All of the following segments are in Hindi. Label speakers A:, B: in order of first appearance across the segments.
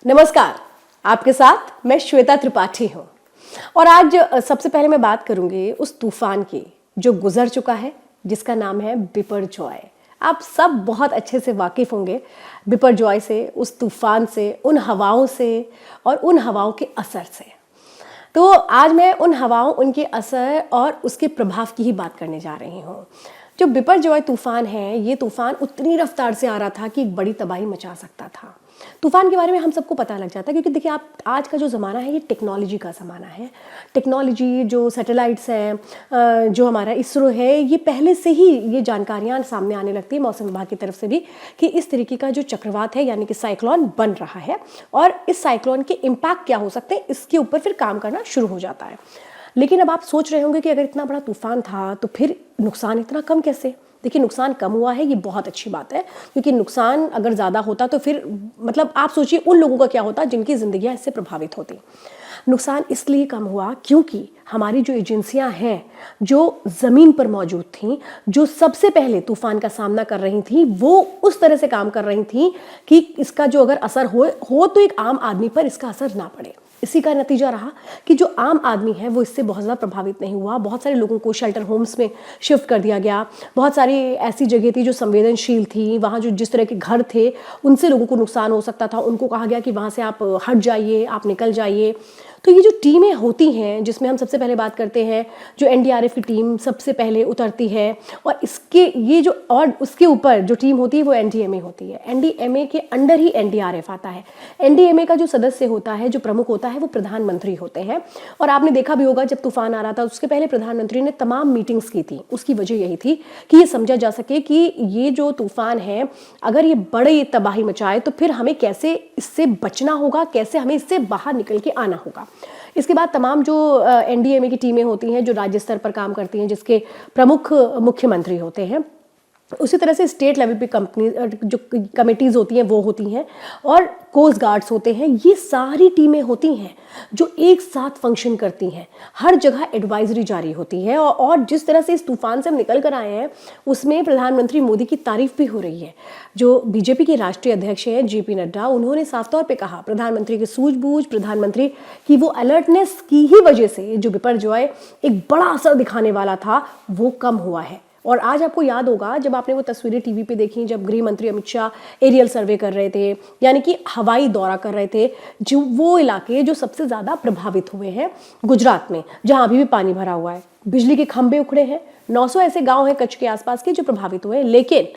A: नमस्कार, आपके साथ मैं श्वेता त्रिपाठी हूँ और आज सबसे पहले मैं बात करूँगी उस तूफान की जो गुजर चुका है, जिसका नाम है बिपरजॉय। आप सब बहुत अच्छे से वाकिफ़ होंगे बिपरजॉय से, उस तूफान से, उन हवाओं से और उन हवाओं के असर से। तो आज मैं उन हवाओं, उनके असर और उसके प्रभाव की ही बात करने जा रही हूँ। जो बिपरजॉय तूफान है, ये तूफान उतनी रफ्तार से आ रहा था कि एक बड़ी तबाही मचा सकता था। तूफान के बारे में हम सबको पता लग जाता है क्योंकि देखिए, आप आज का जो ज़माना है ये टेक्नोलॉजी का ज़माना है। टेक्नोलॉजी, जो सैटेलाइट्स हैं, जो हमारा इसरो है, ये पहले से ही ये जानकारियाँ सामने आने लगती है मौसम विभाग की तरफ से भी कि इस तरीके का जो चक्रवात है यानी कि साइक्लोन बन रहा है और इस साइक्लोन के इम्पैक्ट क्या हो सकते हैं, इसके ऊपर फिर काम करना शुरू हो जाता है। लेकिन अब आप सोच रहे होंगे कि अगर इतना बड़ा तूफान था तो फिर नुकसान इतना कम कैसे? देखिए, नुकसान कम हुआ है, ये बहुत अच्छी बात है, क्योंकि नुकसान अगर ज़्यादा होता तो फिर मतलब आप सोचिए उन लोगों का क्या होता जिनकी ज़िंदगियाँ इससे प्रभावित होती। नुकसान इसलिए कम हुआ क्योंकि हमारी जो एजेंसियां हैं, जो ज़मीन पर मौजूद थीं, जो सबसे पहले तूफ़ान का सामना कर रही थीं, वो उस तरह से काम कर रही थीं कि इसका जो अगर असर हो तो एक आम आदमी पर इसका असर ना पड़े। इसी का नतीजा रहा कि जो आम आदमी है वो इससे बहुत ज़्यादा प्रभावित नहीं हुआ। बहुत सारे लोगों को शेल्टर होम्स में शिफ्ट कर दिया गया। बहुत सारी ऐसी जगह थी जो संवेदनशील थी, वहाँ जो जिस तरह के घर थे उनसे लोगों को नुकसान हो सकता था, उनको कहा गया कि वहाँ से आप हट जाइए, आप निकल जाइए। तो ये जो टीमें होती हैं, जिसमें हम सबसे पहले बात करते हैं, जो एनडीआरएफ की टीम सबसे पहले उतरती है और इसके ये जो और उसके ऊपर जो टीम होती है वो एनडीएमए होती है। एनडीएमए के अंडर ही एनडीआरएफ आता है। एनडीएमए का जो सदस्य होता है, जो प्रमुख होता है, वो प्रधानमंत्री होते हैं। और आपने देखा भी होगा जब तूफान आ रहा था उसके पहले प्रधानमंत्री ने तमाम मीटिंग्स की थी। उसकी वजह यही थी कि ये समझा जा सके कि ये जो तूफान है, अगर ये बड़ी तबाही मचाए तो फिर हमें कैसे इससे बचना होगा, कैसे हमें इससे बाहर निकल के आना होगा। इसके बाद तमाम जो एनडीएमए की टीमें होती हैं, जो राज्य स्तर पर काम करती हैं, जिसके प्रमुख मुख्यमंत्री होते हैं, उसी तरह से स्टेट लेवल पे कंपनी जो कमेटीज़ होती हैं वो होती हैं और कोस्ट गार्ड्स होते हैं। ये सारी टीमें होती हैं जो एक साथ फंक्शन करती हैं। हर जगह एडवाइजरी जारी होती है और जिस तरह से इस तूफान से हम निकल कर आए हैं उसमें प्रधानमंत्री मोदी की तारीफ भी हो रही है। जो बीजेपी के राष्ट्रीय अध्यक्ष हैं जेपी नड्डा, उन्होंने साफ तौर पर कहा प्रधानमंत्री की सूझबूझ, प्रधानमंत्री की वो अलर्टनेस की ही वजह से जो बिपरजॉय एक बड़ा असर दिखाने वाला था वो कम हुआ है। और आज आपको याद होगा जब आपने वो तस्वीरें टीवी पे देखी, जब गृह मंत्री अमित शाह एरियल सर्वे कर रहे थे, यानी कि हवाई दौरा कर रहे थे, जो वो इलाके जो सबसे ज़्यादा प्रभावित हुए हैं गुजरात में, जहाँ अभी भी पानी भरा हुआ है, बिजली के खंभे उखड़े हैं। 900 ऐसे गाँव हैं कच्छ के आसपास के जो प्रभावित हुए हैं, लेकिन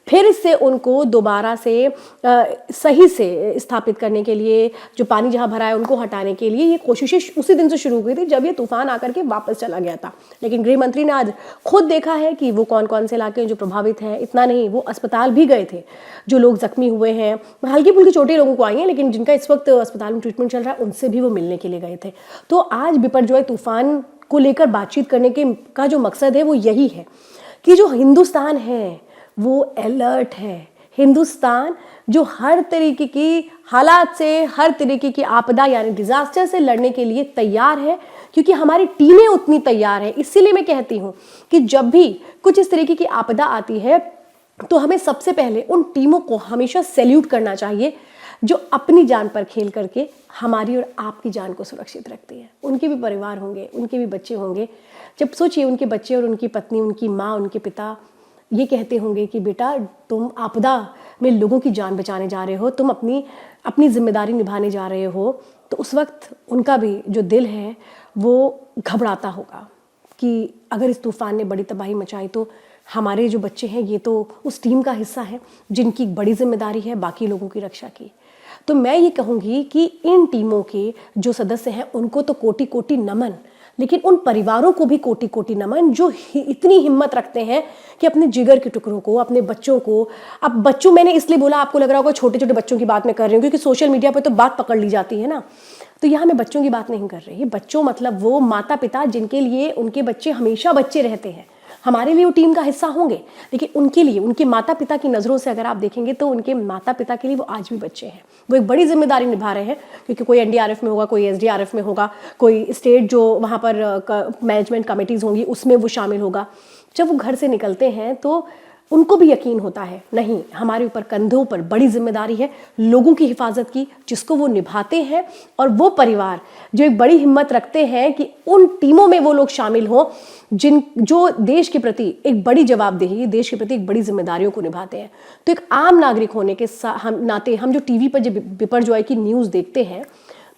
A: फिर से उनको दोबारा से सही से स्थापित करने के लिए, जो पानी जहाँ भरा है उनको हटाने के लिए ये कोशिशें उसी दिन से शुरू हुई थी जब ये तूफान आकर के वापस चला गया था। लेकिन गृह मंत्री ने आज खुद देखा है कि वो कौन कौन से इलाके हैं जो प्रभावित हैं। इतना नहीं, वो अस्पताल भी गए थे। जो लोग जख्मी हुए हैं, हल्की फुल्की चोटें लोगों को आई हैं, लेकिन जिनका इस वक्त अस्पताल में ट्रीटमेंट चल रहा है, उनसे भी वो मिलने के लिए गए थे। तो आज बिपरजॉय तूफान को लेकर बातचीत करने का जो मकसद है वो यही है कि जो हिंदुस्तान है वो अलर्ट है। हिंदुस्तान जो हर तरीके की हालात से, हर तरीके की आपदा यानी डिजास्टर से लड़ने के लिए तैयार है, क्योंकि हमारी टीमें उतनी तैयार है। इसीलिए मैं कहती हूँ कि जब भी कुछ इस तरीके की आपदा आती है तो हमें सबसे पहले उन टीमों को हमेशा सैल्यूट करना चाहिए जो अपनी जान पर खेल करके हमारी और आपकी जान को सुरक्षित रखती है। उनके भी परिवार होंगे, उनके भी बच्चे होंगे। जब सोचिए, उनके बच्चे और उनकी पत्नी, उनकी माँ, उनके पिता ये कहते होंगे कि बेटा, तुम आपदा में लोगों की जान बचाने जा रहे हो, तुम अपनी जिम्मेदारी निभाने जा रहे हो, तो उस वक्त उनका भी जो दिल है वो घबराता होगा कि अगर इस तूफान ने बड़ी तबाही मचाई तो हमारे जो बच्चे हैं ये तो उस टीम का हिस्सा है जिनकी बड़ी जिम्मेदारी है बाकी लोगों की रक्षा की। तो मैं ये कहूँगी कि इन टीमों के जो सदस्य हैं उनको तो कोटि कोटि नमन, लेकिन उन परिवारों को भी कोटि कोटि नमन जो इतनी हिम्मत रखते हैं कि अपने जिगर के टुकड़ों को, अपने बच्चों को, अब बच्चों मैंने इसलिए बोला, आपको लग रहा होगा छोटे छोटे बच्चों की बात मैं कर रही हूँ क्योंकि सोशल मीडिया पर तो बात पकड़ ली जाती है ना, तो यहाँ मैं बच्चों की बात नहीं कर रही। बच्चों मतलब वो माता पिता जिनके लिए उनके बच्चे हमेशा बच्चे रहते हैं। हमारे लिए वो टीम का हिस्सा होंगे, लेकिन उनके लिए, उनके माता पिता की नज़रों से अगर आप देखेंगे तो उनके माता पिता के लिए वो आज भी बच्चे हैं। वो एक बड़ी जिम्मेदारी निभा रहे हैं, क्योंकि कोई एनडीआरएफ में होगा, कोई एसडीआरएफ में होगा, कोई स्टेट जो वहाँ पर मैनेजमेंट कमेटीज़ होंगी उसमें वो शामिल होगा। जब वो घर से निकलते हैं तो उनको भी यकीन होता है नहीं, हमारे ऊपर कंधों पर बड़ी जिम्मेदारी है लोगों की हिफाजत की, जिसको वो निभाते हैं। और वो परिवार जो एक बड़ी हिम्मत रखते हैं कि उन टीमों में वो लोग शामिल हों जो देश के प्रति एक बड़ी जवाबदेही, देश के प्रति एक बड़ी जिम्मेदारियों को निभाते हैं। तो एक आम नागरिक होने के नाते हम जो टीवी पर जब बिपर जॉय की न्यूज़ देखते हैं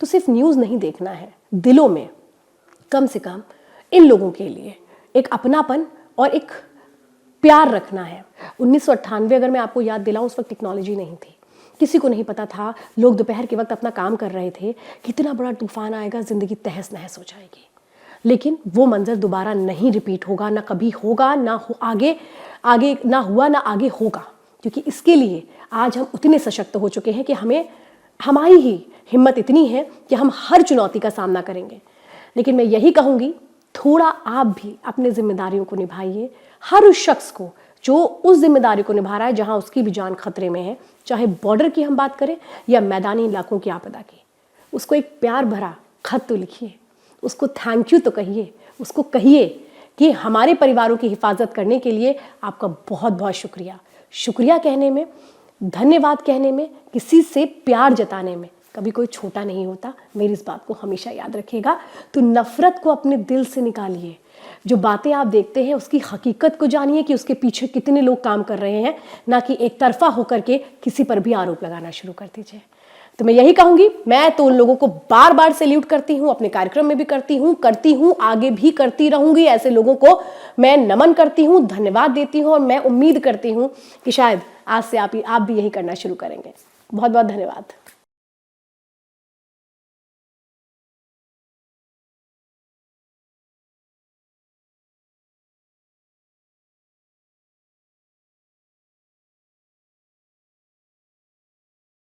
A: तो सिर्फ न्यूज़ नहीं देखना है, दिलों में कम से कम इन लोगों के लिए एक अपनापन और एक प्यार रखना है। 1998 अगर मैं आपको याद दिलाऊं, उस वक्त टेक्नोलॉजी नहीं थी, किसी को नहीं पता था, लोग दोपहर के वक्त अपना काम कर रहे थे, कितना बड़ा तूफान आएगा, ज़िंदगी तहस नहस हो जाएगी। लेकिन वो मंजर दोबारा नहीं रिपीट होगा, ना कभी होगा, ना आगे ना हुआ ना आगे होगा, क्योंकि इसके लिए आज हम उतने सशक्त हो चुके हैं कि हमारी ही हिम्मत इतनी है कि हम हर चुनौती का सामना करेंगे। लेकिन मैं यही कहूँगी, थोड़ा आप भी अपने जिम्मेदारियों को निभाइए। हर उस शख्स को जो उस जिम्मेदारी को निभा रहा है जहां उसकी भी जान खतरे में है, चाहे बॉर्डर की हम बात करें या मैदानी इलाकों की आपदा की, उसको एक प्यार भरा खत तो लिखिए, उसको थैंक यू तो कहिए, उसको कहिए कि हमारे परिवारों की हिफाजत करने के लिए आपका बहुत बहुत शुक्रिया। शुक्रिया कहने में, धन्यवाद कहने में, किसी से प्यार जताने में कभी कोई छोटा नहीं होता। मेरी इस बात को हमेशा याद रखिएगा। तो नफरत को अपने दिल से निकालिए। जो बातें आप देखते हैं उसकी हकीकत को जानिए कि उसके पीछे कितने लोग काम कर रहे हैं, ना कि एक तरफा होकर के किसी पर भी आरोप लगाना शुरू कर दीजिए। तो मैं यही कहूंगी, मैं तो उन लोगों को बार बार सैल्यूट करती हूँ, अपने कार्यक्रम में भी करती हूँ, आगे भी करती रहूंगी। ऐसे लोगों को मैं नमन करती हूँ, धन्यवाद देती हूँ और मैं उम्मीद करती हूँ कि शायद आज से आप भी यही करना शुरू करेंगे। बहुत बहुत धन्यवाद।